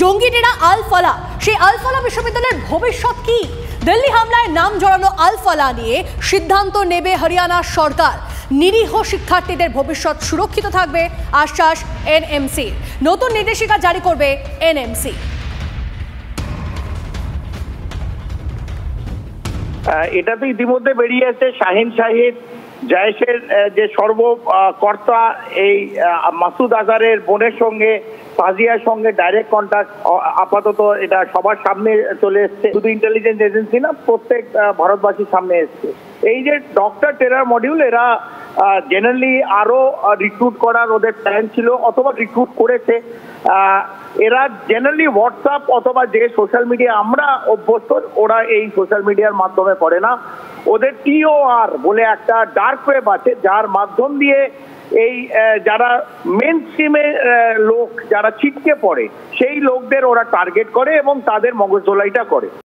জঙ্গি ডেরা আল ফালা, সেই আল ফালা বিশ্ববিদ্যালয়ের ভবিষ্যৎ কি? দিল্লি হামলায় নাম জড়ানো আল ফালা নিয়ে সিদ্ধান্ত নেবে হরিয়ানা সরকার। নিরীহ শিক্ষার্থীদের ভবিষ্যৎ সুরক্ষিত থাকবে, আশ্বাস এনএমসি। নতুন নির্দেশিকা জারি করবে এনএমসি। এটা তো ইতিমধ্যে বেরিয়ে আছে। শাহিন শাহিদ জয়েশের যে সর্বকর্তা এই মাসুদ আজহারের বোনের সঙ্গে ফাজিয়ার সঙ্গে ডাইরেক্ট কন্ট্যাক্ট আপাতত এটা সবার সামনে চলে এসছে। শুধু ইন্টেলিজেন্স এজেন্সি না, প্রত্যেক ভারতবাসীর সামনে এসছে। এই যে ডক্টর টেরার মডিউল, এরা জেনারেলি আরো রিক্রুট করার ওদের প্ল্যান ছিল অথবা রিক্রুট করেছে। এরা জেনারেলি হোয়াটসঅ্যাপ অথবা যে সোশ্যাল মিডিয়া আমরা অভ্যস্ত, ওরা এই সোশ্যাল মিডিয়ার মাধ্যমে করে না। ওদের টিওআর বলে একটা ডার্ক ওয়েব আছে, যার মাধ্যম দিয়ে এই যারা মেন স্ট্রিমে লোক যারা ছিটকে পড়ে সেই লোকদের ওরা টার্গেট করে এবং তাদের মগজধোলাইটা করে।